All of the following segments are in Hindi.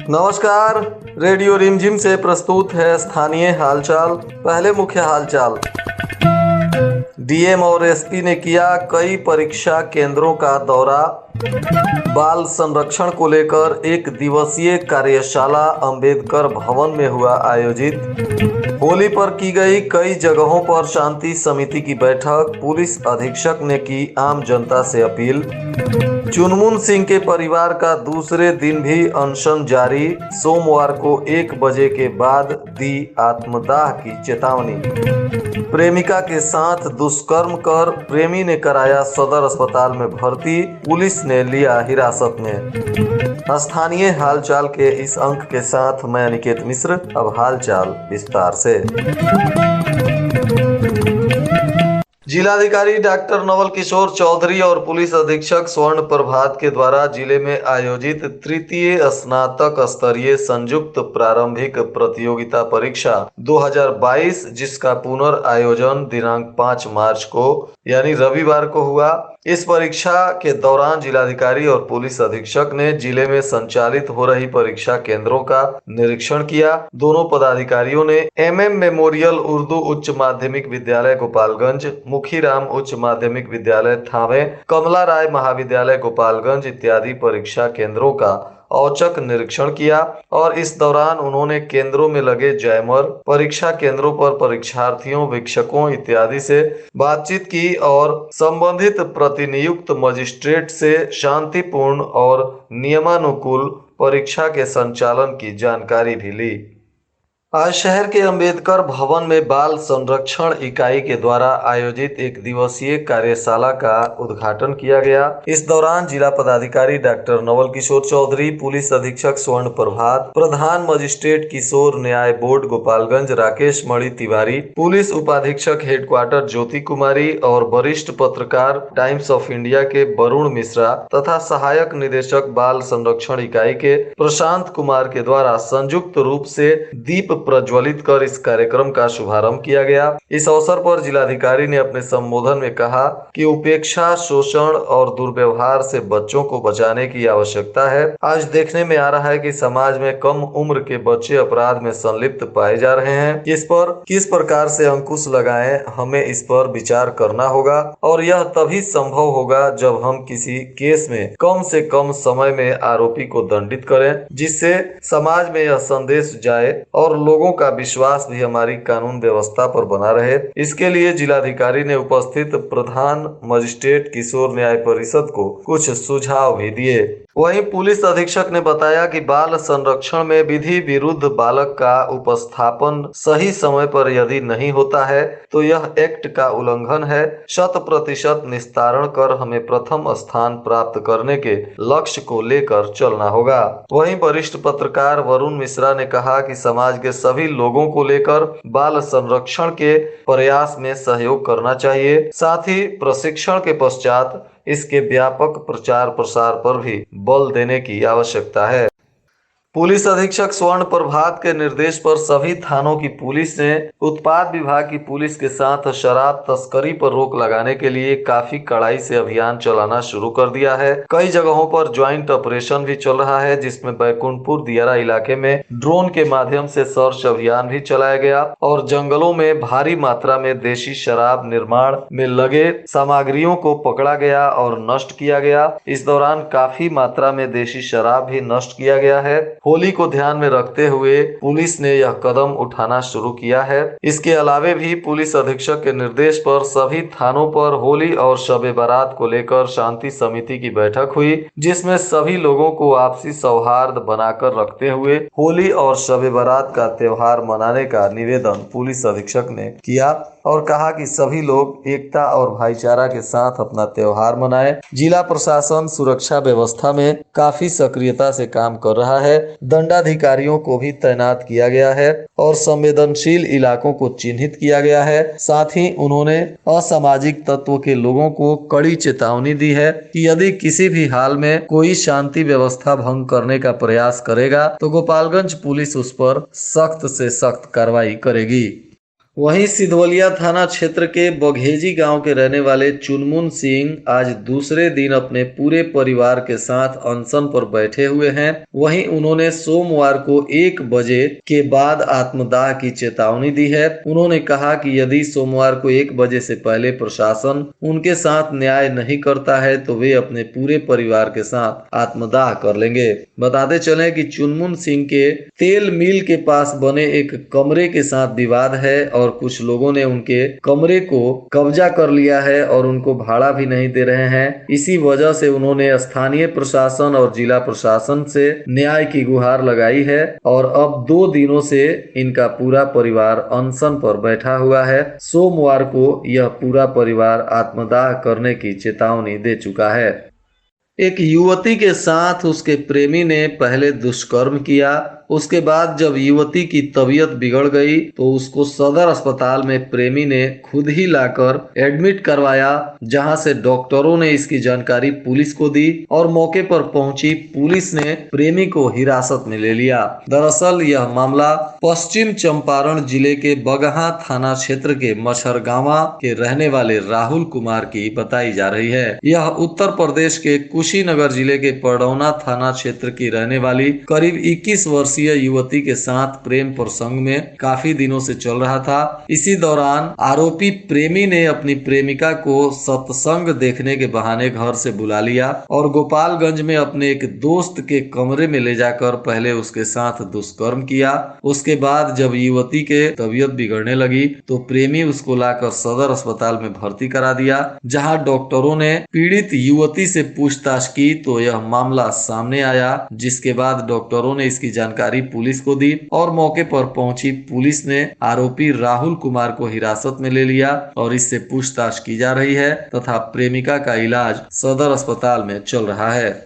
नमस्कार। रेडियो रिमझिम से प्रस्तुत है स्थानीय हालचाल। पहले मुख्य हालचाल। डीएम और एसपी ने किया कई परीक्षा केंद्रों का दौरा। बाल संरक्षण को लेकर एक दिवसीय कार्यशाला अंबेडकर भवन में हुआ आयोजित। होली पर की गई कई जगहों पर शांति समिति की बैठक। पुलिस अधीक्षक ने की आम जनता से अपील। चुनमुन सिंह के परिवार का दूसरे दिन भी अनशन जारी। सोमवार को 1 बजे के बाद दी आत्मदाह की चेतावनी। प्रेमिका के साथ दुष्कर्म कर प्रेमी ने कराया सदर अस्पताल में भर्ती। पुलिस ने लिया हिरासत में। स्थानीय हालचाल के इस अंक के साथ मैं अनिकेत मिश्र। अब हालचाल विस्तार से। जिलाधिकारी डॉक्टर नवल किशोर चौधरी और पुलिस अधीक्षक स्वर्ण प्रभात के द्वारा जिले में आयोजित तृतीय स्नातक स्तरीय संयुक्त प्रारंभिक प्रतियोगिता परीक्षा 2022 जिसका पुनर्आयोजन दिनांक 5 मार्च को यानी रविवार को हुआ। इस परीक्षा के दौरान जिलाधिकारी और पुलिस अधीक्षक ने जिले में संचालित हो रही परीक्षा केंद्रों का निरीक्षण किया। दोनों पदाधिकारियों ने एमएम मेमोरियल उर्दू उच्च माध्यमिक विद्यालय गोपालगंज, मुखीराम उच्च माध्यमिक विद्यालय थावे, कमला राय महाविद्यालय गोपालगंज इत्यादि परीक्षा केंद्रों का औचक निरीक्षण किया और इस दौरान उन्होंने केंद्रों में लगे जैमर, परीक्षा केंद्रों पर परीक्षार्थियों, वीक्षकों इत्यादि से बातचीत की और संबंधित प्रतिनियुक्त मजिस्ट्रेट से शांतिपूर्ण और नियमानुकूल परीक्षा के संचालन की जानकारी भी ली। आज शहर के अंबेडकर भवन में बाल संरक्षण इकाई के द्वारा आयोजित एक दिवसीय कार्यशाला का उद्घाटन किया गया। इस दौरान जिला पदाधिकारी डॉक्टर नवल किशोर चौधरी, पुलिस अधीक्षक स्वर्ण प्रभात, प्रधान मजिस्ट्रेट किशोर न्याय बोर्ड गोपालगंज राकेश मणि तिवारी, पुलिस उपाधीक्षक हेडक्वार्टर ज्योति कुमारी और वरिष्ठ पत्रकार टाइम्स ऑफ इंडिया के वरुण मिश्रा तथा सहायक निदेशक बाल संरक्षण इकाई के प्रशांत कुमार के द्वारा संयुक्त रूप से दीप प्रज्वलित कर इस कार्यक्रम का शुभारंभ किया गया। इस अवसर पर जिलाधिकारी ने अपने संबोधन में कहा कि उपेक्षा, शोषण और दुर्व्यवहार से बच्चों को बचाने की आवश्यकता है। आज देखने में आ रहा है कि समाज में कम उम्र के बच्चे अपराध में संलिप्त पाए जा रहे हैं। इस पर किस प्रकार से अंकुश लगाएं, हमें इस पर विचार करना होगा और यह तभी संभव होगा जब हम किसी केस में कम से कम समय में आरोपी को दंडित करें, जिससे समाज में यह संदेश जाए और लोगों का विश्वास भी हमारी कानून व्यवस्था पर बना रहे। इसके लिए जिलाधिकारी ने उपस्थित प्रधान मजिस्ट्रेट किशोर न्याय परिषद को कुछ सुझाव भी दिए। वहीं पुलिस अधीक्षक ने बताया कि बाल संरक्षण में विधि विरुद्ध बालक का उपस्थापन सही समय पर यदि नहीं होता है तो यह एक्ट का उल्लंघन है। 100% निस्तारण कर हमें प्रथम स्थान प्राप्त करने के लक्ष्य को लेकर चलना होगा। वहीं वरिष्ठ पत्रकार वरुण मिश्रा ने कहा कि समाज के सभी लोगों को लेकर बाल संरक्षण के प्रयास में सहयोग करना चाहिए। साथ ही प्रशिक्षण के पश्चात इसके व्यापक प्रचार प्रसार पर भी बल देने की आवश्यकता है। पुलिस अधीक्षक स्वर्ण प्रभात के निर्देश पर सभी थानों की पुलिस ने उत्पाद विभाग की पुलिस के साथ शराब तस्करी पर रोक लगाने के लिए काफी कड़ाई से अभियान चलाना शुरू कर दिया है। कई जगहों पर ज्वाइंट ऑपरेशन भी चल रहा है, जिसमें बैकुंठपुर दियारा इलाके में ड्रोन के माध्यम से सर्च अभियान भी चलाया गया और जंगलों में भारी मात्रा में देशी शराब निर्माण में लगे सामग्रियों को पकड़ा गया और नष्ट किया गया। इस दौरान काफी मात्रा में देशी शराब भी नष्ट किया गया है। होली को ध्यान में रखते हुए पुलिस ने यह कदम उठाना शुरू किया है। इसके अलावे भी पुलिस अधीक्षक के निर्देश पर सभी थानों पर होली और शब बारात को लेकर शांति समिति की बैठक हुई, जिसमें सभी लोगों को आपसी सौहार्द बनाकर रखते हुए होली और शब बारात का त्योहार मनाने का निवेदन पुलिस अधीक्षक ने किया और कहा कि सभी लोग एकता और भाईचारा के साथ अपना त्योहार मनाएं। जिला प्रशासन सुरक्षा व्यवस्था में काफी सक्रियता से काम कर रहा है। दंडाधिकारियों को भी तैनात किया गया है और संवेदनशील इलाकों को चिन्हित किया गया है। साथ ही उन्होंने असामाजिक तत्व के लोगों को कड़ी चेतावनी दी है कि यदि किसी भी हाल में कोई शांति व्यवस्था भंग करने का प्रयास करेगा तो गोपालगंज पुलिस उस पर सख्त से सख्त कार्रवाई करेगी। वहीं सिधवलिया थाना क्षेत्र के बघेजी गांव के रहने वाले चुनमुन सिंह आज दूसरे दिन अपने पूरे परिवार के साथ अनशन पर बैठे हुए हैं। वहीं उन्होंने सोमवार को 1 बजे के बाद आत्मदाह की चेतावनी दी है। उन्होंने कहा कि यदि सोमवार को 1 बजे से पहले प्रशासन उनके साथ न्याय नहीं करता है तो वे अपने पूरे परिवार के साथ आत्मदाह कर लेंगे। बताते चले कि चुनमुन सिंह के तेल मिल के पास बने एक कमरे के साथ विवाद है और कुछ लोगों ने उनके कमरे को कब्जा कर लिया है और उनको भाड़ा भी नहीं दे रहे हैं। इसी वजह से उन्होंने स्थानीय प्रशासन और जिला प्रशासन से न्याय की गुहार लगाई है और अब 2 दिनों से इनका पूरा परिवार अनशन पर बैठा हुआ है। सोमवार को यह पूरा परिवार आत्मदाह करने की चेतावनी दे चुका है। एक युवती के साथ उसके प्रेमी ने पहले दुष्कर्म किया। उसके बाद जब युवती की तबीयत बिगड़ गई तो उसको सदर अस्पताल में प्रेमी ने खुद ही लाकर एडमिट करवाया, जहां से डॉक्टरों ने इसकी जानकारी पुलिस को दी और मौके पर पहुंची पुलिस ने प्रेमी को हिरासत में ले लिया। दरअसल यह मामला पश्चिम चंपारण जिले के बगहा थाना क्षेत्र के मछरगांवा के रहने वाले राहुल कुमार की बताई जा रही है। यह उत्तर प्रदेश के कुशीनगर जिले के पडौना थाना क्षेत्र की रहने वाली करीब 21 वर्षीय युवती के साथ प्रेम प्रसंग में काफी दिनों से चल रहा था। इसी दौरान आरोपी प्रेमी ने अपनी प्रेमिका को सत्संग देखने के बहाने घर से बुला लिया और गोपालगंज में अपने एक दोस्त के कमरे में ले जाकर पहले उसके साथ दुष्कर्म किया। उसके बाद जब युवती के तबीयत बिगड़ने लगी तो प्रेमी उसको लाकर सदर अस्पताल में भर्ती करा दिया, जहां डॉक्टरों ने पीड़ित युवती से पूछताछ की तो यह मामला सामने आया, जिसके बाद डॉक्टरों ने इसकी जानकारी पुलिस को दी और मौके पर पहुंची पुलिस ने आरोपी राहुल कुमार को हिरासत में ले लिया और इससे पूछताछ की जा रही है तथा प्रेमिका का इलाज सदर अस्पताल में चल रहा है।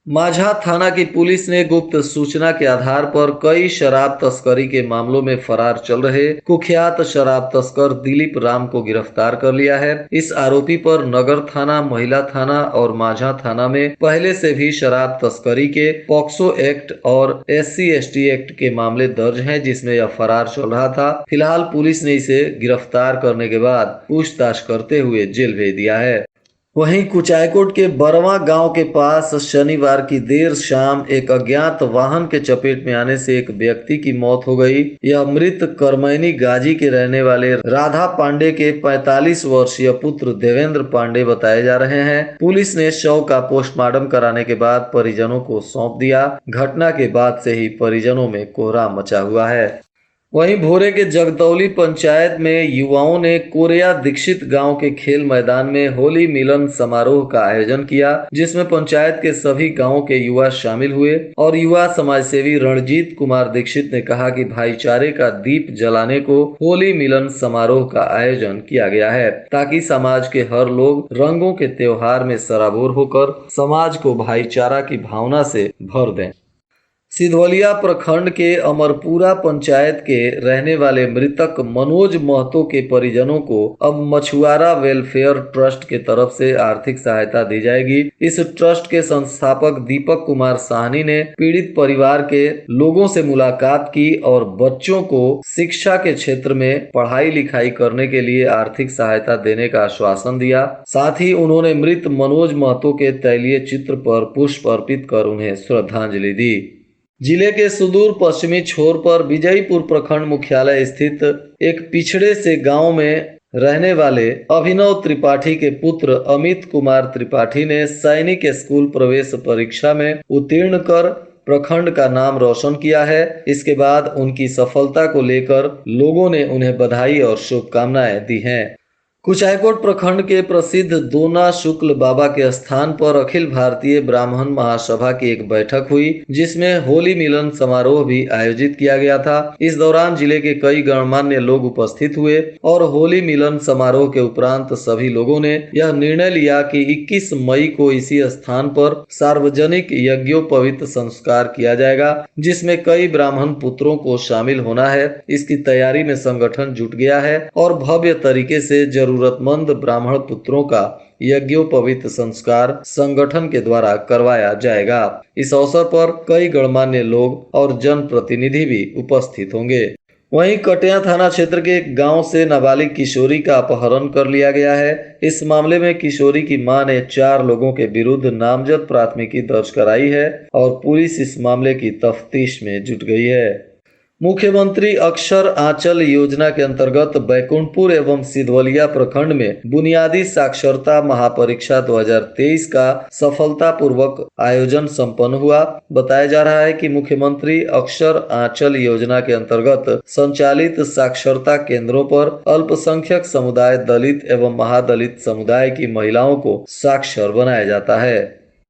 माझा थाना की पुलिस ने गुप्त सूचना के आधार पर कई शराब तस्करी के मामलों में फरार चल रहे कुख्यात शराब तस्कर दिलीप राम को गिरफ्तार कर लिया है। इस आरोपी पर नगर थाना, महिला थाना और माझा थाना में पहले से भी शराब तस्करी के पॉक्सो एक्ट और SC/ST एक्ट के मामले दर्ज हैं, जिसमें यह फरार चल रहा था। फिलहाल पुलिस ने इसे गिरफ्तार करने के बाद पूछताछ करते हुए जेल भेज दिया है। वहीं कुचायकोट के बरवा गांव के पास शनिवार की देर शाम एक अज्ञात वाहन के चपेट में आने से एक व्यक्ति की मौत हो गई। यह मृत करमैनी गाजी के रहने वाले राधा पांडे के 45 वर्षीय पुत्र देवेंद्र पांडे बताए जा रहे हैं। पुलिस ने शव का पोस्टमार्टम कराने के बाद परिजनों को सौंप दिया। घटना के बाद से ही परिजनों में कोहराम मचा हुआ है। वहीं भोरे के जगदौली पंचायत में युवाओं ने कोरिया दीक्षित गांव के खेल मैदान में होली मिलन समारोह का आयोजन किया, जिसमें पंचायत के सभी गांवों के युवा शामिल हुए और युवा समाजसेवी रणजीत कुमार दीक्षित ने कहा कि भाईचारे का दीप जलाने को होली मिलन समारोह का आयोजन किया गया है, ताकि समाज के हर लोग रंगों के त्योहार में सराबोर होकर समाज को भाईचारा की भावना से भर दें। सिधवलिया प्रखंड के अमरपुरा पंचायत के रहने वाले मृतक मनोज महतो के परिजनों को अब मछुआरा वेलफेयर ट्रस्ट के तरफ से आर्थिक सहायता दी जाएगी। इस ट्रस्ट के संस्थापक दीपक कुमार साहनी ने पीड़ित परिवार के लोगों से मुलाकात की और बच्चों को शिक्षा के क्षेत्र में पढ़ाई लिखाई करने के लिए आर्थिक सहायता देने का आश्वासन दिया। साथ ही उन्होंने मृत मनोज महतो के तैलीय चित्र पर पुष्प अर्पित कर उन्हें श्रद्धांजलि दी। जिले के सुदूर पश्चिमी छोर पर विजयपुर प्रखंड मुख्यालय स्थित एक पिछड़े से गांव में रहने वाले अभिनव त्रिपाठी के पुत्र अमित कुमार त्रिपाठी ने सैनिक स्कूल प्रवेश परीक्षा में उत्तीर्ण कर प्रखंड का नाम रोशन किया है। इसके बाद उनकी सफलता को लेकर लोगों ने उन्हें बधाई और शुभकामनाएं दी हैं। कुचायकोट प्रखंड के प्रसिद्ध दोना शुक्ल बाबा के स्थान पर अखिल भारतीय ब्राह्मण महासभा की एक बैठक हुई, जिसमें होली मिलन समारोह भी आयोजित किया गया था। इस दौरान जिले के कई गणमान्य लोग उपस्थित हुए और होली मिलन समारोह के उपरांत सभी लोगों ने यह निर्णय लिया कि 21 मई को इसी स्थान पर सार्वजनिक यज्ञोपवीत संस्कार किया जाएगा, जिसमें कई ब्राह्मण पुत्रों को शामिल होना है। इसकी तैयारी में संगठन जुट गया है और भव्य तरीके से जरूरतमंद ब्राह्मण पुत्रों का यज्ञोपवीत संस्कार संगठन के द्वारा करवाया जाएगा। इस अवसर पर कई गणमान्य लोग और जनप्रतिनिधि भी उपस्थित होंगे। वहीं कटिया थाना क्षेत्र के एक गांव से नाबालिग किशोरी का अपहरण कर लिया गया है। इस मामले में किशोरी की मां ने 4 लोगों के विरुद्ध नामजद प्राथमिकी दर्ज कराई है और पुलिस इस मामले की तफ्तीश में जुट गई है। मुख्यमंत्री अक्षर आंचल योजना के अंतर्गत बैकुंठपुर एवं सिधवलिया प्रखंड में बुनियादी साक्षरता महापरीक्षा 2023 का सफलतापूर्वक आयोजन संपन्न हुआ। बताया जा रहा है कि मुख्यमंत्री अक्षर आंचल योजना के अंतर्गत संचालित साक्षरता केंद्रों पर अल्पसंख्यक समुदाय, दलित एवं महादलित समुदाय की महिलाओं को साक्षर बनाया जाता है।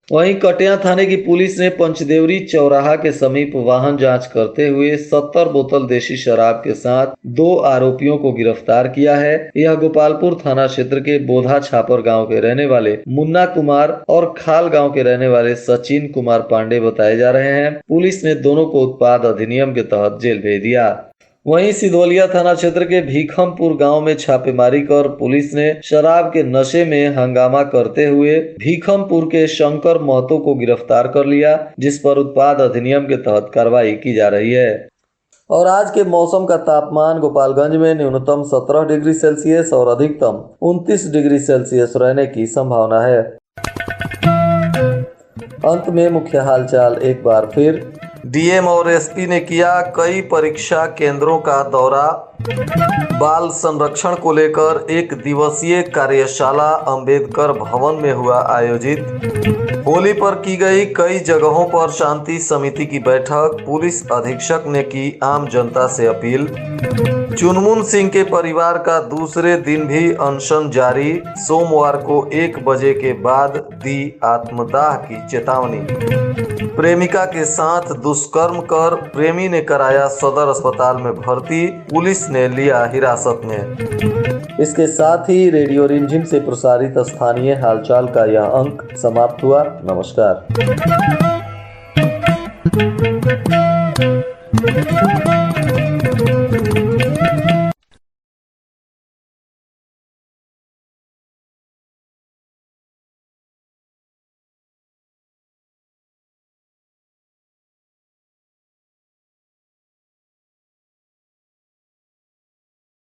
वहीं कटिया थाने की पुलिस ने पंचदेवरी चौराहा के समीप वाहन जांच करते हुए 70 बोतल देशी शराब के साथ 2 आरोपियों को गिरफ्तार किया है। यह गोपालपुर थाना क्षेत्र के बोधा छापर गांव के रहने वाले मुन्ना कुमार और खाल गांव के रहने वाले सचिन कुमार पांडे बताए जा रहे हैं। पुलिस ने दोनों को उत्पाद अधिनियम के तहत जेल भेज दिया। वहीं सिधवलिया थाना क्षेत्र के भीखमपुर गांव में छापेमारी कर पुलिस ने शराब के नशे में हंगामा करते हुए भीखमपुर के शंकर महतो को गिरफ्तार कर लिया, जिस पर उत्पाद अधिनियम के तहत कार्रवाई की जा रही है। और आज के मौसम का तापमान गोपालगंज में न्यूनतम 17 डिग्री सेल्सियस और अधिकतम 29 डिग्री सेल्सियस रहने की संभावना है। अंत में मुख्य हालचाल एक बार फिर। डीएम और एसपी ने किया कई परीक्षा केंद्रों का दौरा। बाल संरक्षण को लेकर 1 दिवसीय कार्यशाला अंबेडकर भवन में हुआ आयोजित। होली पर की गई कई जगहों पर शांति समिति की बैठक। पुलिस अधीक्षक ने की आम जनता से अपील। चुनमुन सिंह के परिवार का दूसरे दिन भी अनशन जारी। सोमवार को 1 बजे के बाद दी आत्मदाह की चेतावनी। प्रेमिका के साथ दुष्कर्म कर प्रेमी ने कराया सदर अस्पताल में भर्ती, पुलिस ने लिया हिरासत में। इसके साथ ही रेडियो रिमझिम से प्रसारित स्थानीय हालचाल का यह अंक समाप्त हुआ। नमस्कार।